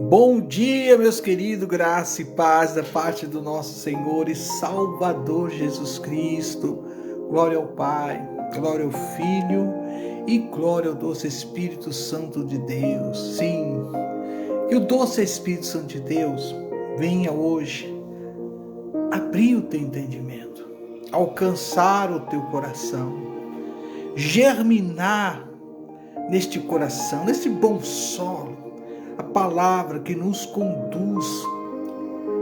Bom dia, meus queridos, graça e paz da parte do nosso Senhor e Salvador Jesus Cristo. Glória ao Pai, glória ao Filho e glória ao doce Espírito Santo de Deus. Sim, que o doce Espírito Santo de Deus venha hoje abrir o teu entendimento, alcançar o teu coração, germinar neste coração, neste bom solo, a palavra que nos conduz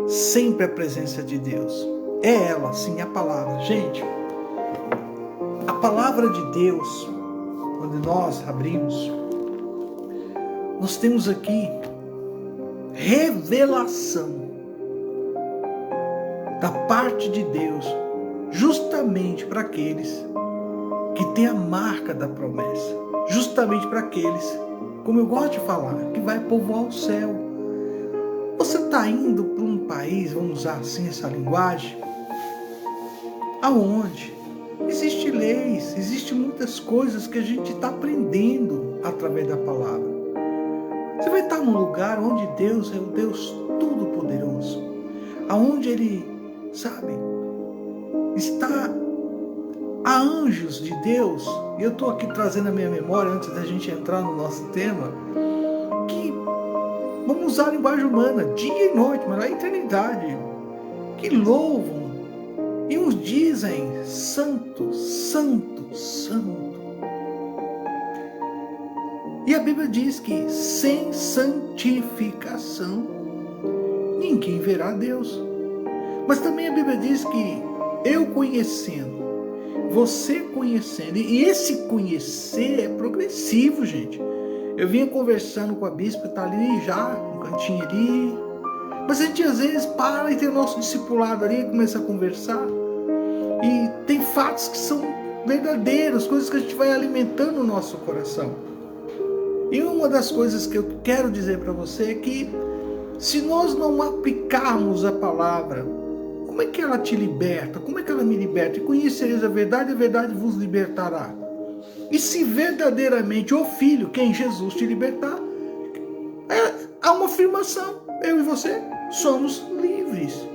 sempre à presença de Deus. É ela, sim, a palavra. Gente, a palavra de Deus, quando nós abrimos, nós temos aqui revelação da parte de Deus, justamente para aqueles que têm a marca da promessa, justamente para aqueles, como eu gosto de falar, que vai povoar o céu. Você está indo para um país, vamos usar assim essa linguagem, aonde existem leis, existem muitas coisas que a gente está aprendendo através da palavra. Você vai estar num lugar onde Deus é o Deus Todo-Poderoso, aonde Ele, sabe, está a anjos de Deus. E eu estou aqui trazendo a minha memória, antes da gente entrar no nosso tema, que vamos usar a linguagem humana, dia e noite, mas na eternidade, que louvam e uns dizem: Santo, Santo, Santo. E a Bíblia diz que sem santificação ninguém verá Deus. Mas também a Bíblia diz que eu conhecendo, você conhecendo, e esse conhecer é progressivo, gente. Eu vinha conversando com a bispa, está ali já, no cantinho ali, mas a gente às vezes para e tem o nosso discipulado ali, começa a conversar, e tem fatos que são verdadeiros, coisas que a gente vai alimentando o nosso coração. E uma das coisas que eu quero dizer para você é que, se nós não aplicarmos a palavra, como é que ela te liberta? Como é que ela me liberta? E conhecereis a verdade vos libertará. E se verdadeiramente o Filho, que é em Jesus, te libertar, há uma afirmação. Eu e você somos livres.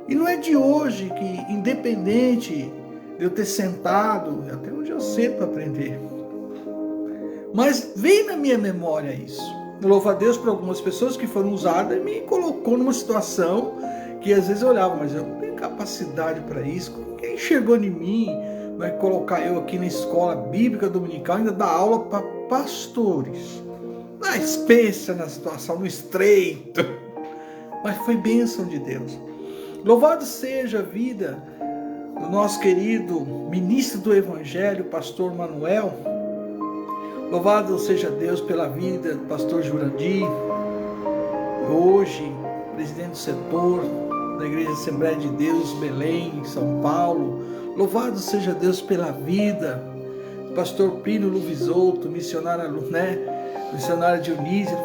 E não é de hoje que, independente de eu ter sentado, até hoje eu sento para aprender, mas vem na minha memória isso. Eu louvo a Deus por algumas pessoas que foram usadas e me colocou numa situação que às vezes eu olhava, mas eu não tenho capacidade para isso. Quem chegou em mim vai colocar eu aqui na escola bíblica dominical, ainda dar aula para pastores? Na espécie, na situação, no estreito. Mas foi bênção de Deus. Louvado seja a vida do nosso querido ministro do Evangelho, pastor Manuel. Louvado seja Deus pela vida do pastor Jurandir, hoje presidente do setor da Igreja Assembleia de Deus, Belém, São Paulo. Louvado seja Deus pela vida do pastor Pino Luvisoto, missionária Dionísio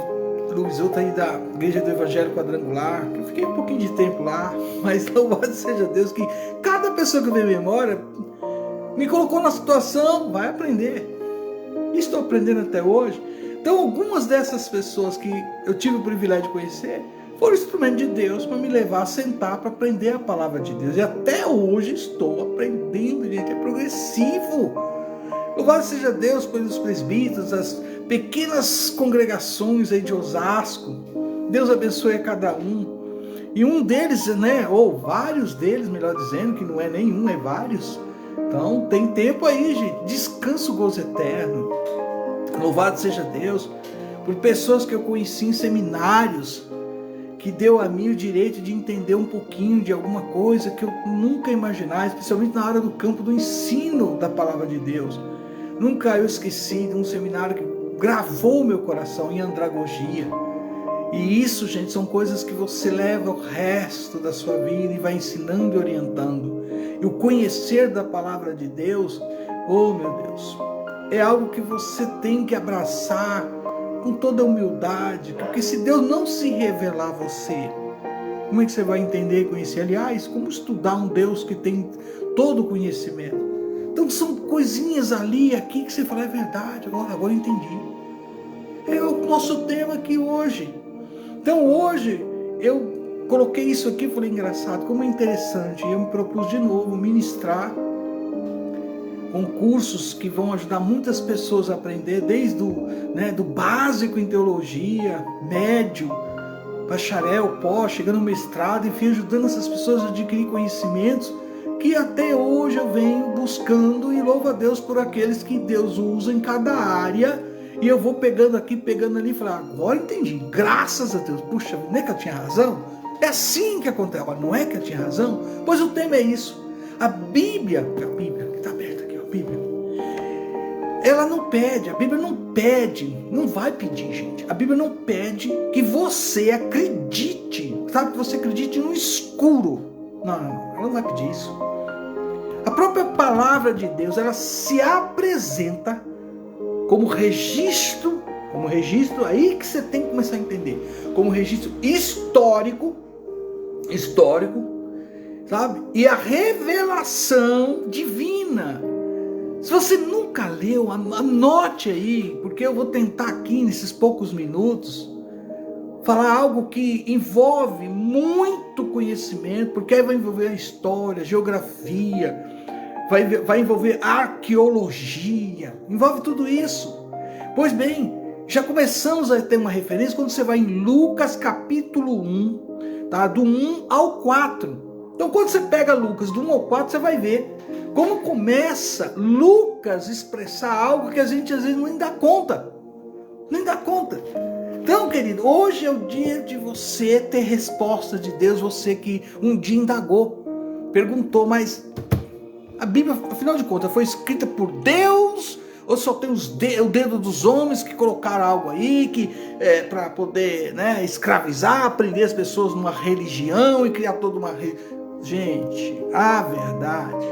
Luvisoto aí da Igreja do Evangelho Quadrangular, que eu fiquei um pouquinho de tempo lá, mas louvado seja Deus que cada pessoa que vem memória me colocou na situação, vai aprender. E estou aprendendo até hoje. Então, algumas dessas pessoas que eu tive o privilégio de conhecer foram instrumento de Deus para me levar a sentar para aprender a palavra de Deus. E até hoje estou aprendendo, gente, é progressivo. Louvado seja Deus pelos presbíteros, as pequenas congregações aí de Osasco. Deus abençoe a cada um. E um deles, ou vários deles, melhor dizendo, que não é nenhum, é vários. Então, tem tempo aí, gente. Descanso, gozo eterno. Louvado seja Deus por pessoas que eu conheci em seminários, que deu a mim o direito de entender um pouquinho de alguma coisa que eu nunca imaginava, especialmente na área do campo do ensino da palavra de Deus. Nunca eu esqueci de um seminário que gravou o meu coração em andragogia. E isso, gente, são coisas que você leva o resto da sua vida e vai ensinando e orientando. E o conhecer da palavra de Deus, oh meu Deus, é algo que você tem que abraçar com toda humildade, porque se Deus não se revelar a você, como é que você vai entender e conhecer? Aliás, como estudar um Deus que tem todo o conhecimento? Então são coisinhas ali, aqui, que você fala, é verdade, agora eu entendi. É nosso tema aqui hoje. Então hoje eu coloquei isso aqui e falei, engraçado, como é interessante. Eu me propus de novo ministrar com cursos que vão ajudar muitas pessoas a aprender, desde do básico em teologia, médio, bacharel, pós, chegando no mestrado, enfim, ajudando essas pessoas a adquirir conhecimentos que até hoje eu venho buscando, e louvo a Deus por aqueles que Deus usa em cada área, e eu vou pegando aqui, pegando ali, e falar, agora entendi, graças a Deus, puxa, não é que eu tinha razão? É assim que acontece. Agora, não é que eu tinha razão? Pois o tema é isso. A Bíblia que está aberta aqui, a Bíblia, ela não pede, a Bíblia não pede, não vai pedir, gente. A Bíblia não pede que você acredite, sabe, que você acredite no escuro. Não, ela não vai pedir isso. A própria palavra de Deus, ela se apresenta como registro, aí que você tem que começar a entender, como registro histórico, sabe? E a revelação divina. Se você nunca leu, anote aí, porque eu vou tentar aqui nesses poucos minutos falar algo que envolve muito conhecimento, porque aí vai envolver a história, geografia, vai envolver arqueologia, envolve tudo isso. Pois bem, já começamos a ter uma referência quando você vai em Lucas capítulo 1, tá? Do 1 ao 4. Então quando você pega Lucas do 1 ao 4, você vai ver como começa Lucas a expressar algo que a gente às vezes nem dá conta. Então, querido, hoje é o dia de você ter resposta de Deus, você que um dia indagou, perguntou, mas a Bíblia, afinal de contas, foi escrita por Deus, ou só tem o dedo dos homens que colocaram algo aí, para poder, escravizar, prender as pessoas numa religião e criar toda uma... Gente, a verdade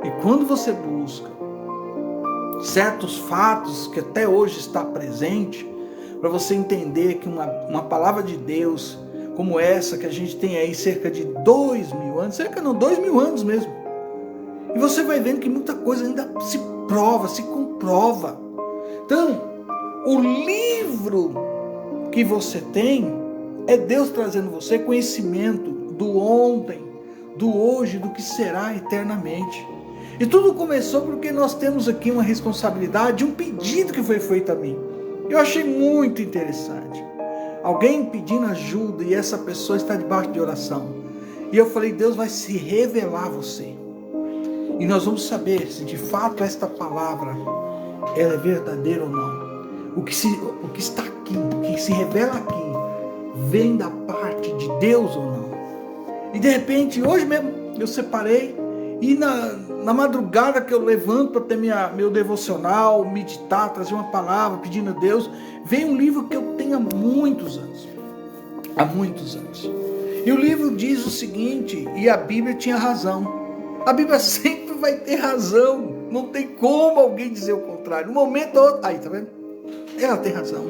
é que quando você busca certos fatos que até hoje está presente, para você entender que uma palavra de Deus como essa, que a gente tem aí cerca de 2.000 anos, 2.000 anos mesmo, e você vai vendo que muita coisa ainda se prova, se comprova. Então, o livro que você tem é Deus trazendo você conhecimento do ontem, do hoje, do que será eternamente. E tudo começou porque nós temos aqui uma responsabilidade, um pedido que foi feito a mim. Eu achei muito interessante. Alguém pedindo ajuda e essa pessoa está debaixo de oração. E eu falei, Deus vai se revelar a você. E nós vamos saber se de fato esta palavra ela é verdadeira ou não. O que está aqui, o que se revela aqui, vem da parte de Deus ou não. E de repente, hoje mesmo, eu separei e na madrugada que eu levanto para ter meu devocional, meditar, trazer uma palavra, pedindo a Deus, vem um livro que eu tenho há muitos anos. E o livro diz o seguinte, e a Bíblia tinha razão. A Bíblia sempre vai ter razão. Não tem como alguém dizer o contrário. No momento outro, aí, tá vendo? Ela tem razão.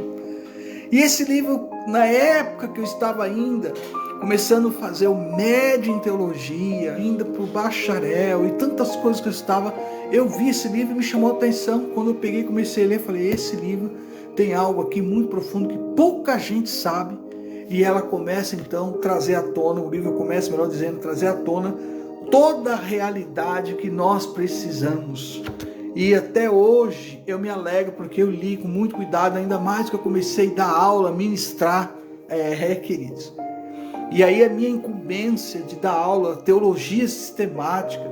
E esse livro, na época que eu estava ainda começando a fazer o médio em teologia, ainda para o bacharel e tantas coisas que eu vi esse livro e me chamou a atenção. Quando eu peguei e comecei a ler, falei, esse livro tem algo aqui muito profundo que pouca gente sabe. E ela começa então a trazer à tona, o livro começa, melhor dizendo, trazer à tona toda a realidade que nós precisamos. E até hoje eu me alegro porque eu li com muito cuidado, ainda mais que eu comecei a dar aula, ministrar, queridos. E aí a minha incumbência de dar aula, teologia sistemática,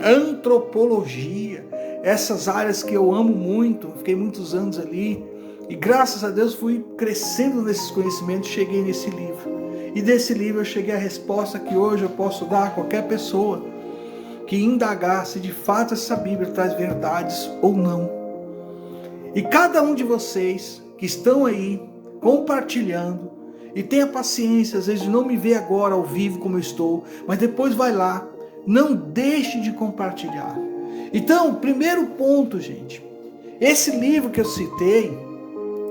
antropologia, essas áreas que eu amo muito, fiquei muitos anos ali, e graças a Deus fui crescendo nesses conhecimentos, cheguei nesse livro. E desse livro eu cheguei à resposta que hoje eu posso dar a qualquer pessoa que indagar se de fato essa Bíblia traz verdades ou não. E cada um de vocês que estão aí compartilhando, e tenha paciência, às vezes de não me ver agora ao vivo como eu estou, mas depois vai lá, não deixe de compartilhar. Então, primeiro ponto, gente, esse livro que eu citei,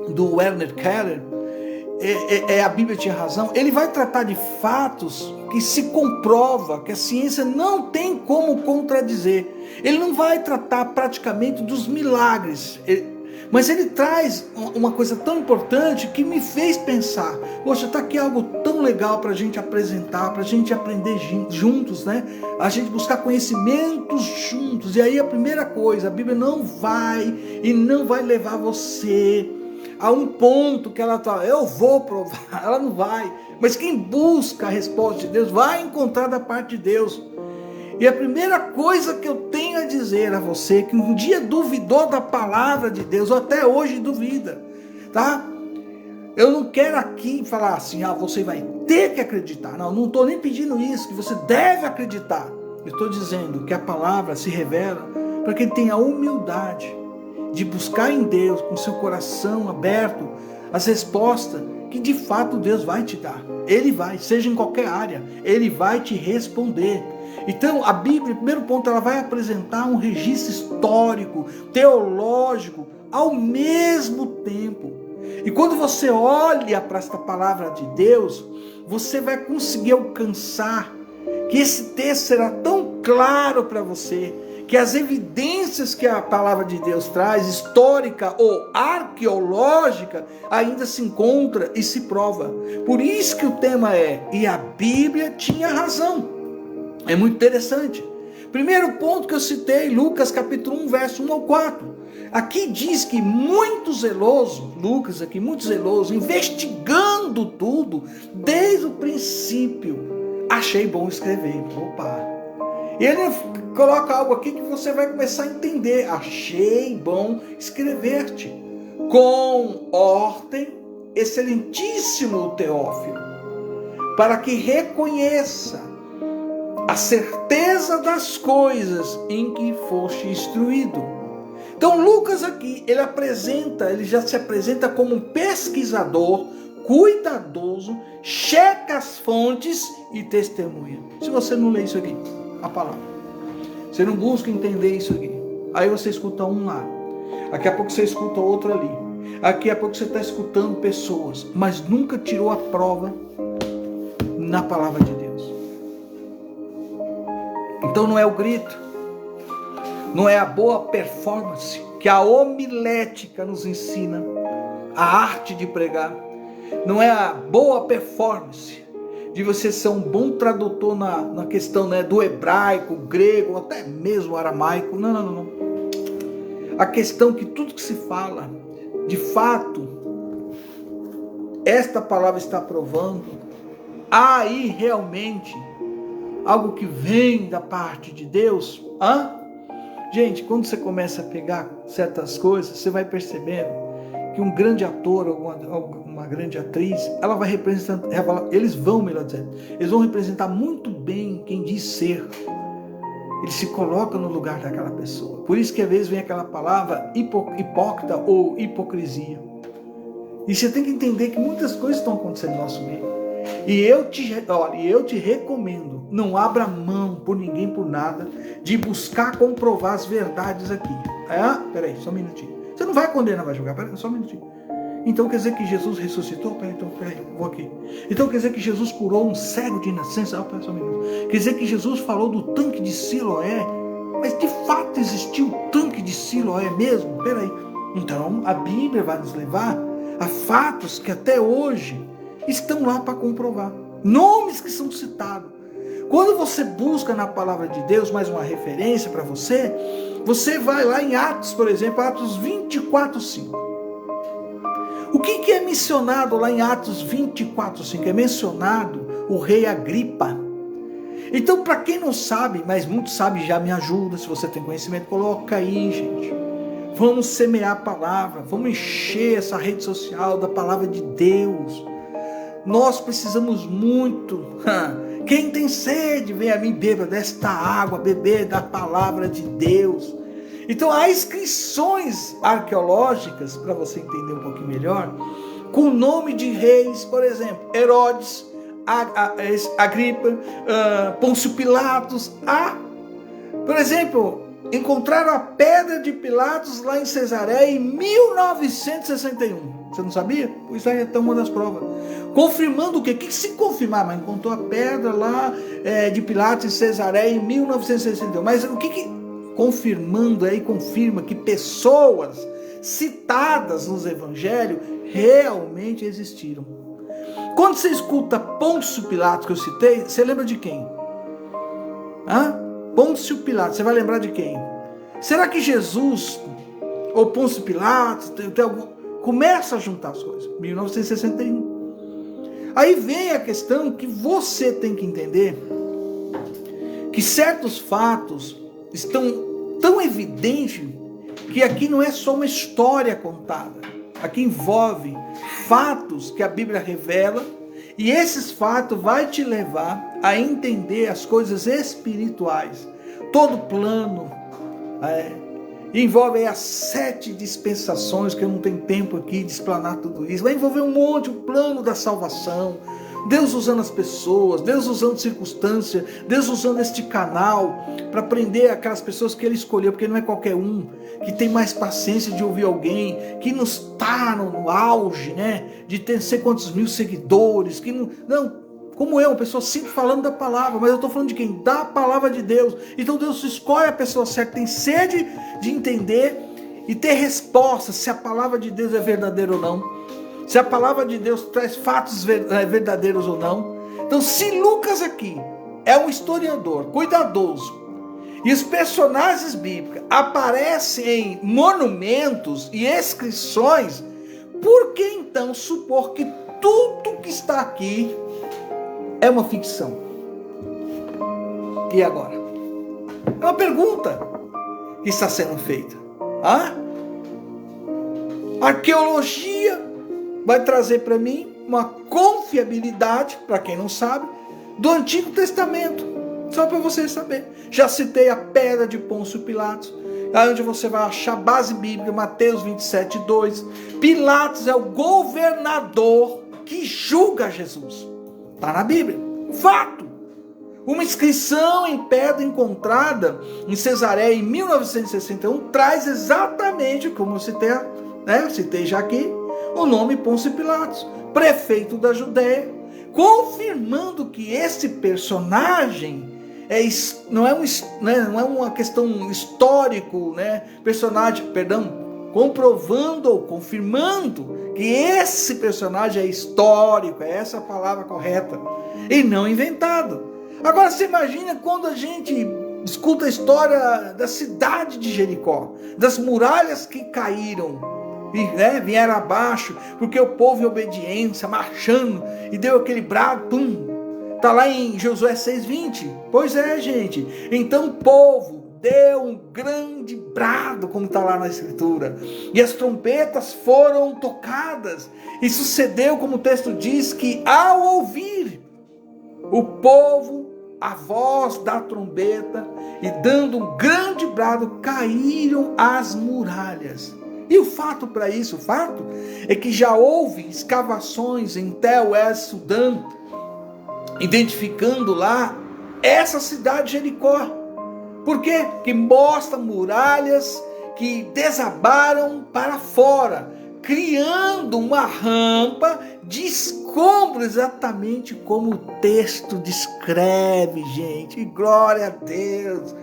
do Werner Keller, a Bíblia tinha razão, ele vai tratar de fatos que se comprova, que a ciência não tem como contradizer. Ele não vai tratar praticamente dos milagres, Mas ele traz uma coisa tão importante que me fez pensar, poxa, está aqui algo tão legal para a gente apresentar, para a gente aprender juntos, né? A gente buscar conhecimentos juntos. E aí a primeira coisa, a Bíblia não vai levar você a um ponto que ela está, eu vou provar, ela não vai. Mas quem busca a resposta de Deus vai encontrar da parte de Deus. E a primeira coisa que eu tenho a dizer a você, que um dia duvidou da palavra de Deus, ou até hoje duvida, tá? Eu não quero aqui falar assim, você vai ter que acreditar. Não estou nem pedindo isso, que você deve acreditar. Eu estou dizendo que a palavra se revela para quem tem a humildade de buscar em Deus, com seu coração aberto, as respostas que de fato Deus vai te dar. Ele vai, seja em qualquer área, Ele vai te responder. Então a Bíblia, em primeiro ponto, ela vai apresentar um registro histórico, teológico, ao mesmo tempo. E quando você olha para esta palavra de Deus, você vai conseguir alcançar que esse texto será tão claro para você, que as evidências que a palavra de Deus traz, histórica ou arqueológica, ainda se encontra e se prova. Por isso que o tema é, e a Bíblia tinha razão. É muito interessante. Primeiro ponto que eu citei, Lucas capítulo 1, verso 1 ao 4. Aqui diz que muito zeloso, Lucas aqui, muito zeloso, investigando tudo, desde o princípio, achei bom escrever. Opa! E ele coloca algo aqui que você vai começar a entender. Achei bom escrever-te com ordem, excelentíssimo Teófilo, para que reconheça a certeza das coisas em que foste instruído. Então Lucas aqui, ele já se apresenta como um pesquisador, cuidadoso, checa as fontes e testemunha. Se você não lê isso aqui, a palavra, você não busca entender isso aqui, aí você escuta um lá, daqui a pouco você escuta outro ali, daqui a pouco você está escutando pessoas, mas nunca tirou a prova na palavra de Deus. Então não é o grito, não é a boa performance que a homilética nos ensina, a arte de pregar, não é a boa performance de você ser um bom tradutor na questão, né, do hebraico, grego, até mesmo aramaico. Não. A questão que tudo que se fala, de fato, esta palavra está provando, há aí realmente algo que vem da parte de Deus. Gente, quando você começa a pegar certas coisas, você vai percebendo que um grande ator, uma grande atriz, ela vai representar, eles vão representar muito bem quem diz ser. Ele se coloca no lugar daquela pessoa. Por isso que às vezes vem aquela palavra hipócrita ou hipocrisia. E você tem que entender que muitas coisas estão acontecendo no nosso meio. E eu te recomendo, não abra mão por ninguém, por nada, de buscar comprovar as verdades aqui. Peraí, só um minutinho. Você não vai condenar, vai julgar, peraí, só um minutinho. Então quer dizer que Jesus ressuscitou? Peraí, vou aqui. Então quer dizer que Jesus curou um cego de nascença? Peraí, só um minuto. Quer dizer que Jesus falou do tanque de Siloé? Mas de fato existiu o tanque de Siloé mesmo? Peraí. Então a Bíblia vai nos levar a fatos que até hoje estão lá para comprovar. Nomes que são citados. Quando você busca na palavra de Deus mais uma referência para você, você vai lá em Atos, por exemplo, Atos 24:5. O que é mencionado lá em Atos 24:5? É mencionado o rei Agripa. Então, para quem não sabe, mas muitos sabem, já me ajuda, se você tem conhecimento, coloca aí, gente. Vamos semear a palavra, vamos encher essa rede social da palavra de Deus. Nós precisamos muito. Quem tem sede, vem a mim, beba desta água, beber da palavra de Deus. Então há inscrições arqueológicas, para você entender um pouquinho melhor, com o nome de reis, por exemplo, Herodes, Agripa, Pôncio Pilatos. Por exemplo, encontraram a pedra de Pilatos lá em Cesareia em 1961. Você não sabia? Pois aí é uma das provas. Confirmando o quê? O que se confirmar? Mas encontrou a pedra lá de Pilatos em Cesareia em 1961. Mas o que confirmando aí, confirma que pessoas citadas nos evangelhos realmente existiram. Quando você escuta Pôncio Pilatos, que eu citei, você lembra de quem? Pôncio Pilatos, você vai lembrar de quem? Será que Jesus, ou Pôncio Pilatos, tem algum... Começa a juntar as coisas, 1961. Aí vem a questão que você tem que entender, que certos fatos estão tão evidentes, que aqui não é só uma história contada, aqui envolve fatos que a Bíblia revela, e esses fatos vai te levar a entender as coisas espirituais, todo plano, envolve aí as 7 dispensações, que eu não tenho tempo aqui de explanar tudo isso, vai envolver um monte, o plano da salvação, Deus usando as pessoas, Deus usando circunstâncias, Deus usando este canal para prender aquelas pessoas que Ele escolheu, porque não é qualquer um que tem mais paciência de ouvir alguém, que não está no auge, né, de ter não sei quantos mil seguidores, que não, como eu, uma pessoa simples falando da palavra, mas eu estou falando de quem? Da palavra de Deus. Então Deus escolhe a pessoa certa, tem sede de entender e ter resposta se a palavra de Deus é verdadeira ou não, se a palavra de Deus traz fatos verdadeiros ou não. Então, se Lucas aqui é um historiador cuidadoso, e os personagens bíblicos aparecem em monumentos e inscrições, por que então supor que tudo que está aqui é uma ficção? E agora? É uma pergunta que está sendo feita. Arqueologia vai trazer para mim uma confiabilidade, para quem não sabe, do Antigo Testamento. Só para você saber. Já citei a pedra de Pôncio Pilatos, onde você vai achar base bíblica, Mateus 27:2. Pilatos é o governador que julga Jesus. Está na Bíblia. Fato. Uma inscrição em pedra encontrada em Cesareia em 1961 traz exatamente, como eu citei já aqui, o nome Pôncio Pilatos, prefeito da Judéia, confirmando que esse personagem não é uma questão histórico, comprovando ou confirmando que esse personagem é histórico, é essa a palavra correta, e não inventado. Agora você imagina quando a gente escuta a história da cidade de Jericó, das muralhas que caíram, vieram abaixo, porque o povo em obediência, marchando, e deu aquele brado, está lá em Josué 6:20, pois é, gente, então o povo deu um grande brado, como está lá na escritura, e as trombetas foram tocadas, e sucedeu, como o texto diz, que ao ouvir o povo a voz da trombeta, e dando um grande brado, caíram as muralhas. E o fato para isso, o fato é que já houve escavações em Tel El Sudã, identificando lá essa cidade de Jericó. Por quê? Que mostra muralhas que desabaram para fora, criando uma rampa de escombro, exatamente como o texto descreve, gente. E glória a Deus.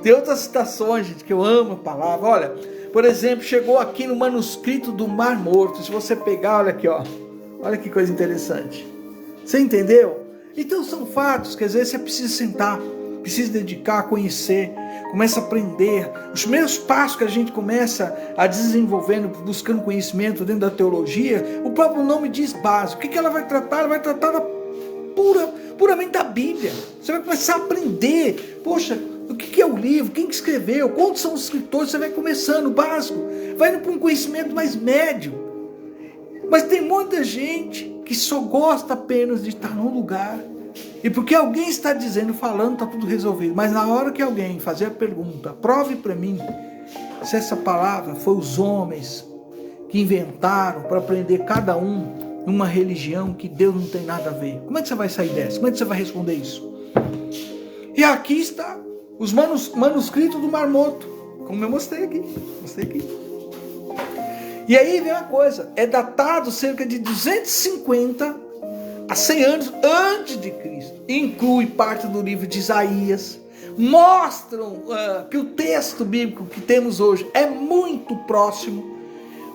Tem outras citações, gente, que eu amo a palavra. Olha, por exemplo, chegou aqui no manuscrito do Mar Morto. Se você pegar, olha aqui, olha que coisa interessante. Você entendeu? Então são fatos que às vezes você precisa sentar, precisa dedicar, conhecer, começa a aprender. Os primeiros passos que a gente começa a desenvolvendo, buscando conhecimento dentro da teologia, o próprio nome diz básico. O que ela vai tratar? Ela vai tratar puramente da Bíblia. Você vai começar a aprender. Poxa, o que é o livro? Quem que escreveu? Quantos são os escritores? Você vai começando, básico. Vai indo para um conhecimento mais médio. Mas tem muita gente que só gosta apenas de estar num lugar. E porque alguém está dizendo, falando, está tudo resolvido. Mas na hora que alguém fazer a pergunta, prove para mim se essa palavra foi os homens que inventaram para prender cada um numa religião que Deus não tem nada a ver. Como é que você vai sair dessa? Como é que você vai responder isso? E aqui está os manuscritos do Mar Morto, como eu mostrei aqui. E aí vem uma coisa, é datado cerca de 250 a 100 anos antes de Cristo. Inclui parte do livro de Isaías, mostram que o texto bíblico que temos hoje é muito próximo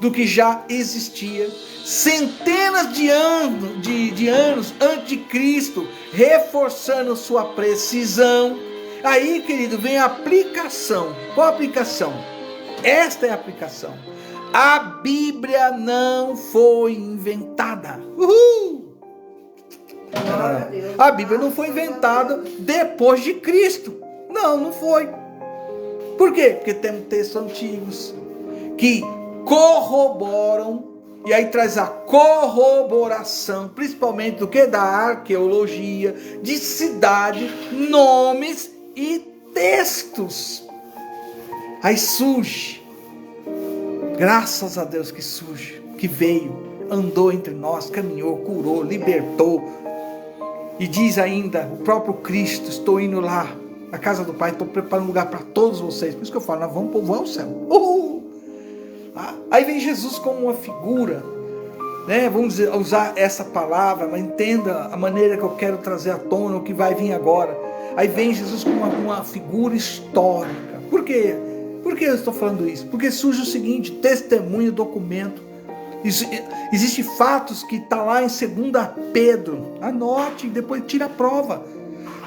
do que já existia centenas de anos antes de Cristo, reforçando sua precisão. Aí, querido, vem a aplicação. Qual a aplicação? Esta é a aplicação. A Bíblia não foi inventada. A Bíblia não foi inventada depois de Cristo. Não foi. Por quê? Porque temos textos antigos que corroboram, e aí traz a corroboração, principalmente do que? Da arqueologia, de cidade, nomes e textos. Aí surge, graças a Deus que surge, que veio, andou entre nós, caminhou, curou, libertou. E diz ainda, o próprio Cristo, estou indo lá, na casa do Pai, estou preparando um lugar para todos vocês. Por isso que eu falo, nós vamos povoar o céu. Aí vem Jesus como uma figura, né? Vamos usar essa palavra, mas entenda a maneira que eu quero trazer à tona, o que vai vir agora. Aí vem Jesus como uma figura histórica. Por quê? Por que eu estou falando isso? Porque surge o seguinte, testemunho, documento. Existem fatos que está lá em 2 Pedro, anote, depois tira a prova.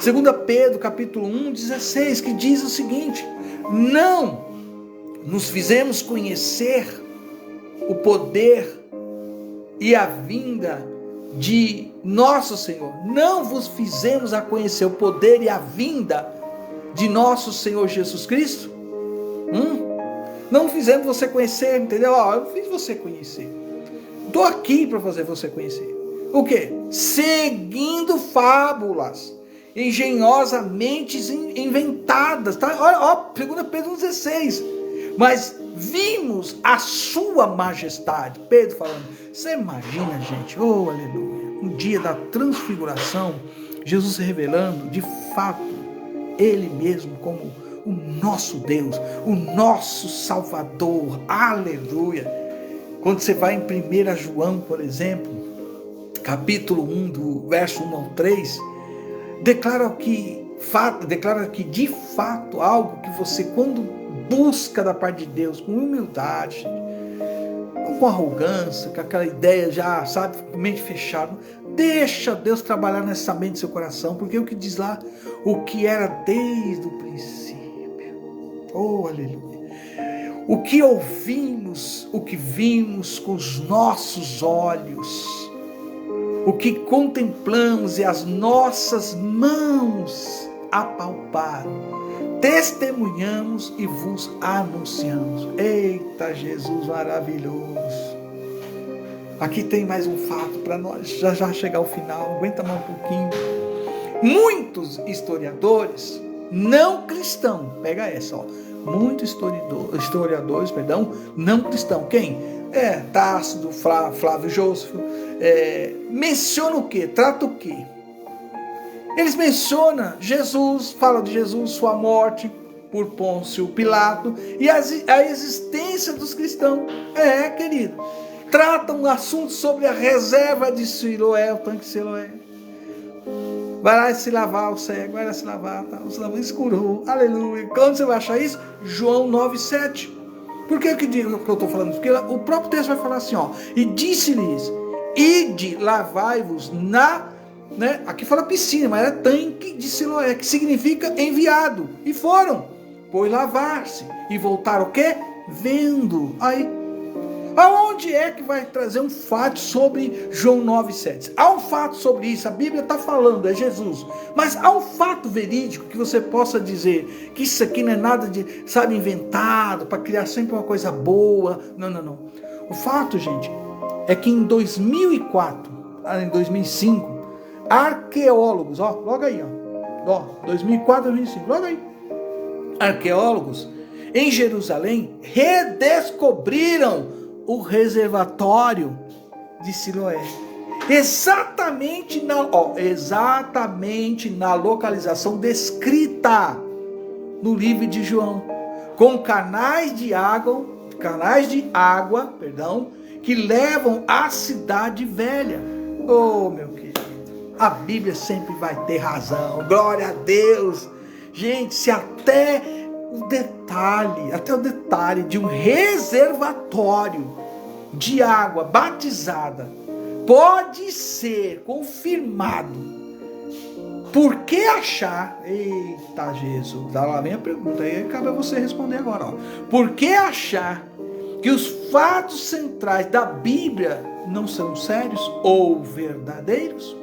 2 Pedro, capítulo 1, 16, que diz o seguinte: não nos fizemos conhecer o poder e a vinda de nosso Senhor. Não vos fizemos a conhecer o poder e a vinda de nosso Senhor Jesus Cristo? Não fizemos você conhecer, entendeu? Eu fiz você conhecer. Estou aqui para fazer você conhecer. O quê? Seguindo fábulas engenhosamente inventadas. Tá? Olha, 2 Pedro 16. Mas vimos a sua majestade. Pedro falando. Você imagina, gente, oh aleluia, no dia da transfiguração, Jesus se revelando de fato Ele mesmo como o nosso Deus, o nosso Salvador, aleluia. Quando você vai em 1 João, por exemplo, capítulo 1, do verso 1 ao 3, declara que de fato algo que você, quando busca da parte de Deus, com humildade, não com arrogância, com aquela ideia já, sabe, mente fechada, deixa Deus trabalhar nessa mente do seu coração, porque o que diz lá, o que era desde o princípio, oh aleluia, o que ouvimos, o que vimos com os nossos olhos, o que contemplamos e as nossas mãos apalparam, testemunhamos e vos anunciamos. Eita Jesus maravilhoso. Aqui tem mais um fato para nós, já chegar ao final, aguenta mais um pouquinho. Muitos historiadores não cristãos, pega essa, ó. Muitos historiadores, não cristãos. Quem? Tácito, Flávio Jósefo, menciona o quê? Trata o quê? Eles mencionam Jesus, falam de Jesus, sua morte por Pôncio Pilato e a existência dos cristãos. Querido. Tratam um assunto sobre a reserva de Siloé, o tanque de Siloé. Vai lá se lavar o cego, vai lá se lavar, tá? Se curou, aleluia. Quando você vai achar isso? João 9,7. Por que eu estou falando? Porque o próprio texto vai falar assim, ó. E disse-lhes, ide, lavai-vos aqui fala piscina, mas é tanque de Siloé, que significa enviado. E foram, pois lavar-se. E voltaram o quê? Vendo. Aí, aonde é que vai trazer um fato sobre João 9,7? Há um fato sobre isso, a Bíblia está falando, é Jesus. Mas há um fato verídico que você possa dizer que isso aqui não é nada de, sabe, inventado, para criar sempre uma coisa boa. Não. O fato, gente, é que em 2004, em 2005, arqueólogos, logo aí, 2004, 2005, logo aí, arqueólogos em Jerusalém redescobriram o reservatório de Siloé, exatamente na localização descrita no livro de João, com canais de água, que levam à cidade velha. Oh, meu querido, a Bíblia sempre vai ter razão, glória a Deus. Gente, se até o detalhe de um reservatório de água batizada pode ser confirmado, por que achar, eita Jesus, lá vem a pergunta, aí cabe a você responder agora, ó. Por que achar que os fatos centrais da Bíblia não são sérios ou verdadeiros?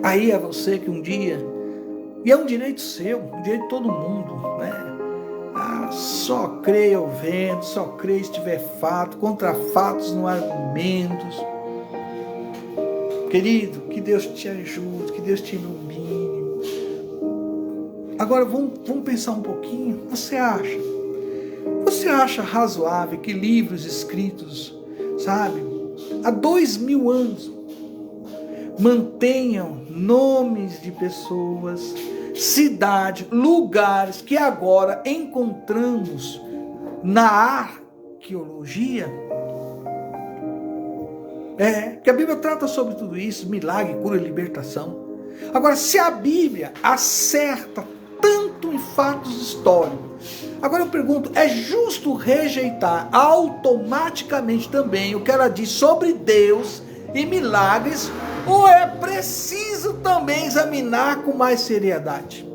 Aí é você que um dia, e é um direito seu, um direito de todo mundo, né? Só creia ao vento, só creia se tiver fato, contra fatos não há argumentos. Querido, que Deus te ajude, que Deus te ilumine. Agora vamos pensar um pouquinho. Você acha razoável que livros escritos, sabe, há 2000 anos, mantenham nomes de pessoas, cidades, lugares que agora encontramos na arqueologia? Que a Bíblia trata sobre tudo isso, milagre, cura e libertação. Agora, se a Bíblia acerta tanto em fatos históricos, agora eu pergunto, é justo rejeitar automaticamente também o que ela diz sobre Deus e milagres, ou é preciso também examinar com mais seriedade?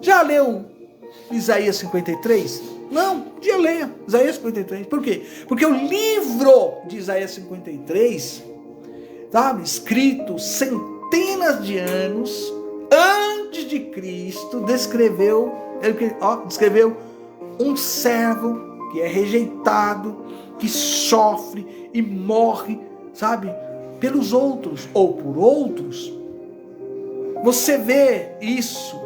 Já leu Isaías 53? Não, já leia Isaías 53. Por quê? Porque o livro de Isaías 53, sabe, escrito centenas de anos antes de Cristo, descreveu um servo que é rejeitado, que sofre e morre, sabe, pelos outros ou por outros. Você vê isso.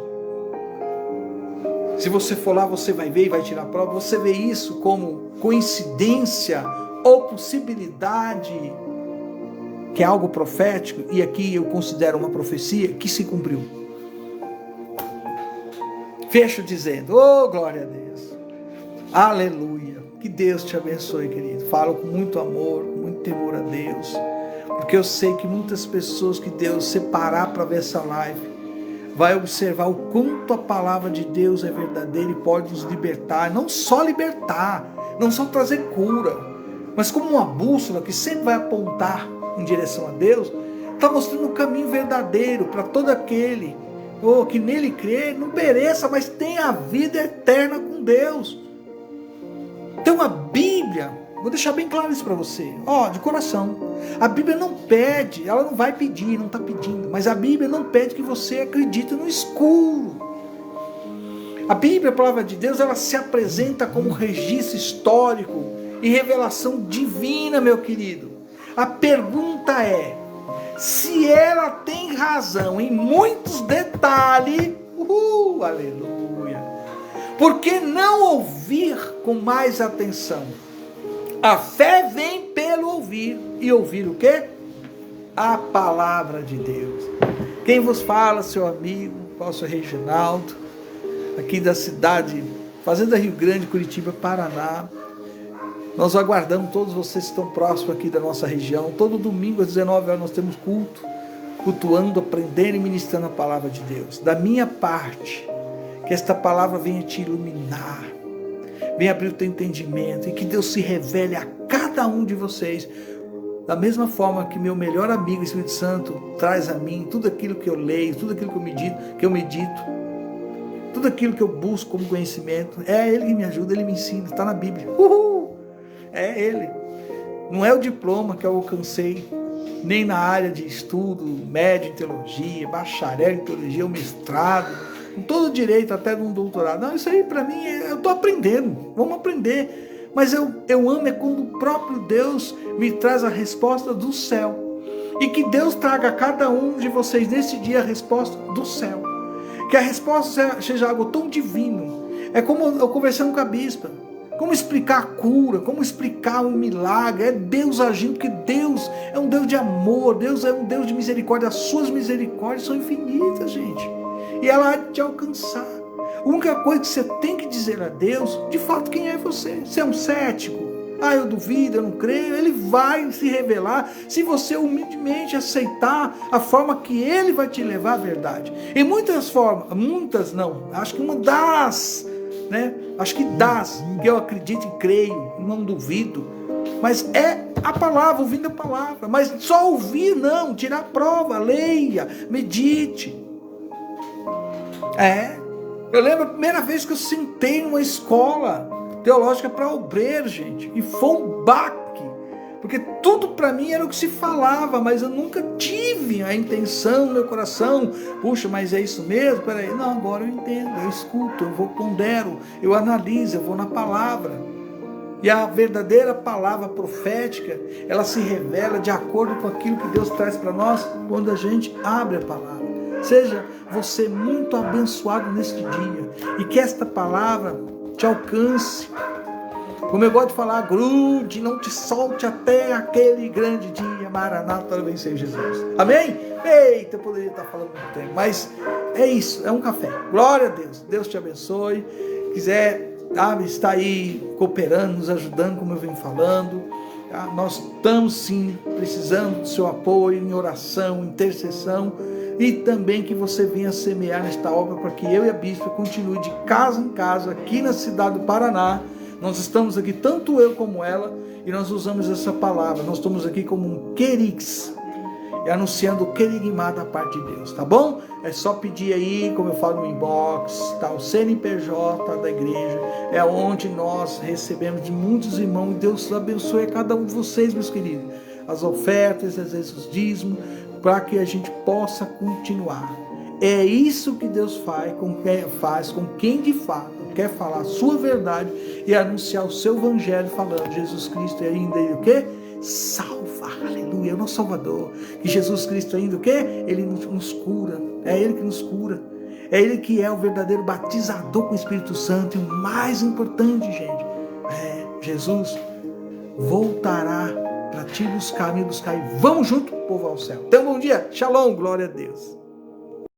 Se você for lá, você vai ver e vai tirar a prova. Você vê isso como coincidência ou possibilidade, que é algo profético, e aqui eu considero uma profecia que se cumpriu. Fecho dizendo, glória a Deus, aleluia, que Deus te abençoe, querido. Falo com muito amor, com muito temor a Deus, porque eu sei que muitas pessoas que Deus separar para ver essa live, vai observar o quanto a palavra de Deus é verdadeira e pode nos libertar, não só trazer cura, mas como uma bússola que sempre vai apontar em direção a Deus, está mostrando o caminho verdadeiro para todo aquele que nele crê, não pereça, mas tenha a vida eterna com Deus. Então a Bíblia, vou deixar bem claro isso para você, de coração, a Bíblia não pede, ela não vai pedir, não está pedindo, mas a Bíblia não pede que você acredite no escuro. A Bíblia, a palavra de Deus, ela se apresenta como registro histórico e revelação divina, meu querido. A pergunta é, se ela tem razão em muitos detalhes, aleluia, por que não ouvir com mais atenção? A fé vem pelo ouvir, e ouvir o quê? A palavra de Deus. Quem vos fala, seu amigo, pastor Reginaldo, aqui da cidade, Fazenda Rio Grande, Curitiba, Paraná. Nós aguardamos todos vocês que estão próximos aqui da nossa região. Todo domingo às 19 horas nós temos cultuando, aprendendo e ministrando a palavra de Deus. Da minha parte, que esta palavra venha te iluminar, venha abrir o teu entendimento e que Deus se revele a cada um de vocês, da mesma forma que meu melhor amigo, o Espírito Santo, traz a mim tudo aquilo que eu leio, tudo aquilo que eu medito, tudo aquilo que eu busco como conhecimento. É Ele que me ajuda, Ele me ensina, está na Bíblia. É Ele. Não é o diploma que eu alcancei, nem na área de estudo, médio em teologia, bacharel em teologia, o mestrado, com todo o direito até de um doutorado. Não, isso aí para mim, eu estou aprendendo, vamos aprender. Mas eu amo é quando o próprio Deus me traz a resposta do céu. E que Deus traga a cada um de vocês nesse dia a resposta do céu. Que a resposta seja algo tão divino. É como eu conversando com a bispa. Como explicar a cura, como explicar um milagre. É Deus agindo, porque Deus é um Deus de amor, Deus é um Deus de misericórdia. As suas misericórdias são infinitas, gente. E ela há de te alcançar. A única coisa que você tem que dizer a Deus, de fato, quem é você? Você é um cético? eu duvido, eu não creio. Ele vai se revelar se você humildemente aceitar a forma que ele vai te levar à verdade. E muitas formas, muitas não, acho que uma das, acho que das, que eu acredito e creio, não duvido, mas é a palavra, ouvindo a palavra. Mas só ouvir não, tirar a prova, leia, medite. Eu lembro a primeira vez que eu sentei numa escola teológica para obreiro, gente, e foi um baque, porque tudo para mim era o que se falava, mas eu nunca tive a intenção no meu coração, puxa, mas é isso mesmo? Peraí, não, agora eu entendo, eu escuto, eu pondero, eu analiso, eu vou na palavra. E a verdadeira palavra profética, ela se revela de acordo com aquilo que Deus traz para nós quando a gente abre a palavra. Seja você muito abençoado neste dia e que esta palavra te alcance. Como eu gosto de falar, grude, não te solte até aquele grande dia. Maranata para vencer Jesus. Amém? Eita, eu poderia estar falando muito tempo, mas é isso, é um café. Glória a Deus. Deus te abençoe. Quiser está aí cooperando, nos ajudando, como eu venho falando. Nós estamos sim precisando do seu apoio em oração, intercessão, e também que você venha semear nesta obra para que eu e a bispa continue de casa em casa aqui na cidade do Paraná. Nós estamos aqui, tanto eu como ela, e nós usamos essa palavra. Nós estamos aqui como um querix, anunciando o querigmá da parte de Deus, tá bom? É só pedir aí, como eu falo no inbox, tá? O CNPJ da igreja é onde nós recebemos de muitos irmãos. Deus abençoe a cada um de vocês, meus queridos. As ofertas, às vezes os dízimos, para que a gente possa continuar. É isso que Deus faz com quem de fato quer falar a sua verdade e anunciar o seu evangelho, falando Jesus Cristo é ainda o quê? Salva, aleluia, é o nosso Salvador. Que Jesus Cristo ainda o quê? Ele nos cura, é Ele que nos cura, é Ele que é o verdadeiro batizador com o Espírito Santo. E o mais importante, gente, Jesus voltará para te buscar, me buscar, e vamos junto, povo, ao céu. Então, bom dia, shalom, glória a Deus.